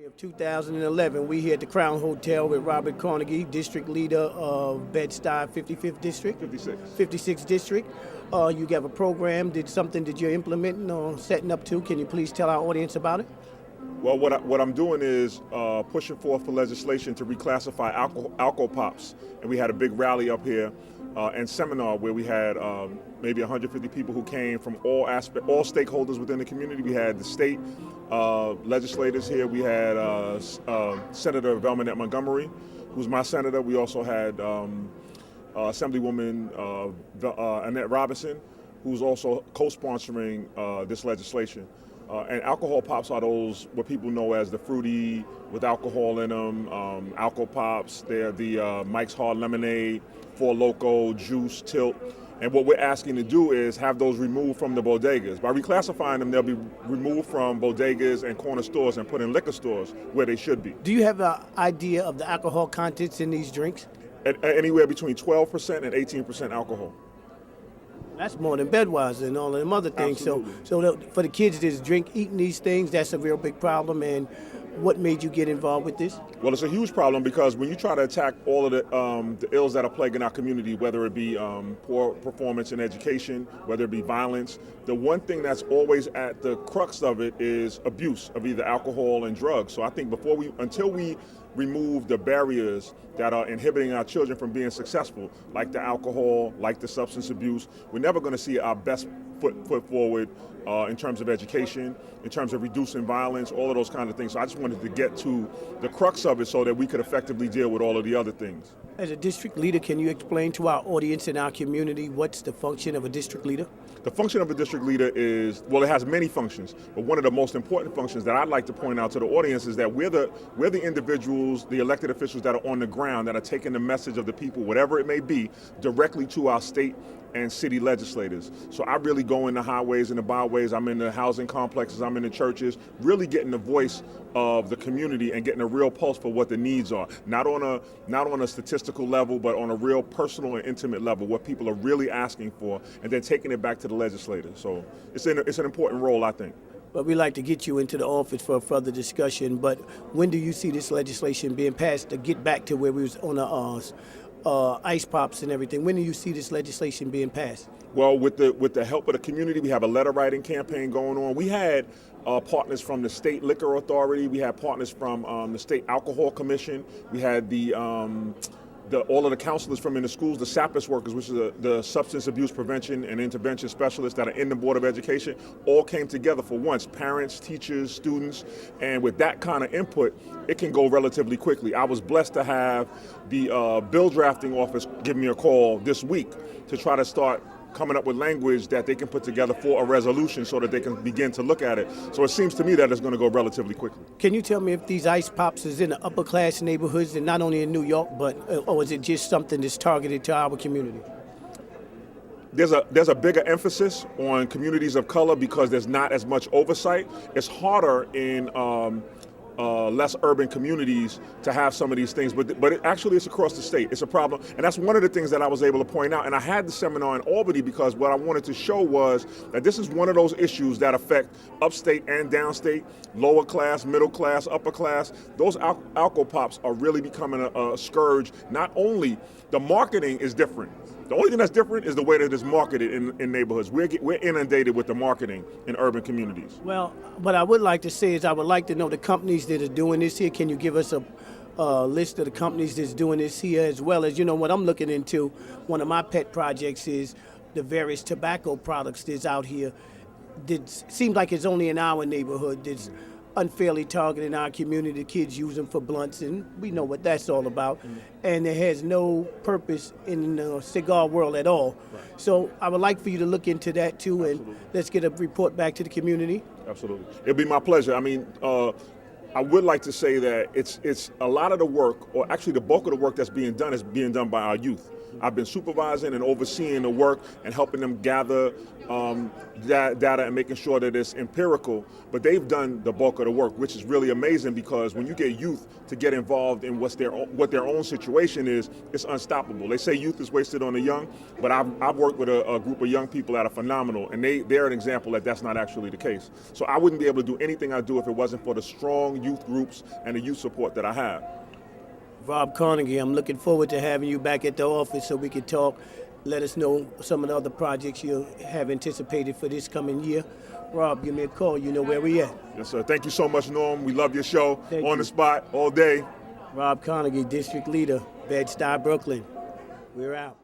of 2011, we here at the Crown Hotel with Robert Cornegy, district leader of Bed-Stuy 55th District. 56th District. You have a program, did you implement or setting up to? Can you please tell our audience about it? Well, what I'm doing is pushing forth for legislation to reclassify alcohol pops. And we had a big rally up here and seminar where we had maybe 150 people who came from all stakeholders within the community. We had the state legislators here. We had Senator Velma Montgomery, who's my senator. We also had Assemblywoman Annette Robinson, who's also co-sponsoring this legislation. And alcohol pops are those what people know as the fruity with alcohol in them, alcohol pops. They're the Mike's Hard Lemonade, Four Loko, Juice, Tilt. And what we're asking to do is have those removed from the bodegas. By reclassifying them, they'll be removed from bodegas and corner stores and put in liquor stores where they should be. Do you have an idea of the alcohol contents in these drinks? Anywhere between 12% and 18% alcohol. That's more than Budweiser and all of them other things. Absolutely. So for the kids that's eating these things, that's a real big problem. And what made you get involved with this? Well, it's a huge problem because when you try to attack all of the ills that are plaguing our community, whether it be poor performance in education, whether it be violence, the one thing that's always at the crux of it is abuse of either alcohol and drugs. So I think until we remove the barriers that are inhibiting our children from being successful, like the alcohol, like the substance abuse, we're never going to see our best foot forward in terms of education, in terms of reducing violence, all of those kind of things. So I just wanted to get to the crux of it so that we could effectively deal with all of the other things. As a district leader, can you explain to our audience and our community what's the function of a district leader? The function of a district leader is, well, it has many functions, but one of the most important functions that I'd like to point out to the audience is that we're the individuals, the elected officials that are on the ground, that are taking the message of the people, whatever it may be, directly to our state and city legislators. So I really go in the highways and the byways, I'm in the housing complexes, I'm in the churches, really getting the voice of the community and getting a real pulse for what the needs are. Not on a statistical level, but on a real personal and intimate level, what people are really asking for, and then taking it back to the legislators. So it's an important role, I think. But we'd like to get you into the office for a further discussion, but when do you see this legislation being passed to get back to where we was on the ice pops and everything? When do you see this legislation being passed? Well, with the help of the community, we have a letter writing campaign going on. We had partners from the State Liquor Authority. We had partners from the State Alcohol Commission. We had all of the counselors from in the schools, the SAPIS workers, which is the Substance Abuse Prevention and Intervention Specialists that are in the Board of Education, all came together for once, parents, teachers, students, and with that kind of input, it can go relatively quickly. I was blessed to have the bill drafting office give me a call this week to try to start coming up with language that they can put together for a resolution so that they can begin to look at it. So it seems to me that it's going to go relatively quickly. Can you tell me if these ice pops is in the upper class neighborhoods and not only in New York, but or is it just something that's targeted to our community? There's a bigger emphasis on communities of color because there's not as much oversight. It's harder in less urban communities to have some of these things, but actually it's across the state. It's a problem, and that's one of the things that I was able to point out. And I had the seminar in Albany because what I wanted to show was that this is one of those issues that affect upstate and downstate, lower class, middle class, upper class. Those alcohol pops are really becoming a scourge. Not only the marketing is different. The only thing that's different is the way that it's marketed in neighborhoods. We're inundated with the marketing in urban communities. Well, what I would like to say is I would like to know the companies that are doing this here. Can you give us a list of the companies that's doing this here, as well as, what I'm looking into? One of my pet projects is the various tobacco products that's out here. That seems like it's only in our neighborhood that's unfairly targeting our community. The kids use them for blunts, and we know what that's all about. And it has no purpose in the cigar world at all. Right. So I would like for you to look into that too. Absolutely. And let's get a report back to the community. Absolutely. It'd be my pleasure. I mean, I would like to say that it's a lot of the work, or actually the bulk of the work that's being done is being done by our youth. I've been supervising and overseeing the work and helping them gather data and making sure that it's empirical, but they've done the bulk of the work, which is really amazing because when you get youth to get involved in what their own situation is, it's unstoppable. They say youth is wasted on the young, but I've worked with a group of young people that are phenomenal, and they're an example that that's not actually the case. So I wouldn't be able to do anything I do if it wasn't for the strong youth groups and the youth support that I have. Rob Cornegy, I'm looking forward to having you back at the office so we can talk. Let us know some of the other projects you have anticipated for this coming year. Rob, give me a call. You know where we at. Yes, sir. Thank you so much, Norm. We love your show. Thank on you. the spot all day. Rob Cornegy, District Leader, Bed-Stuy, Brooklyn. We're out.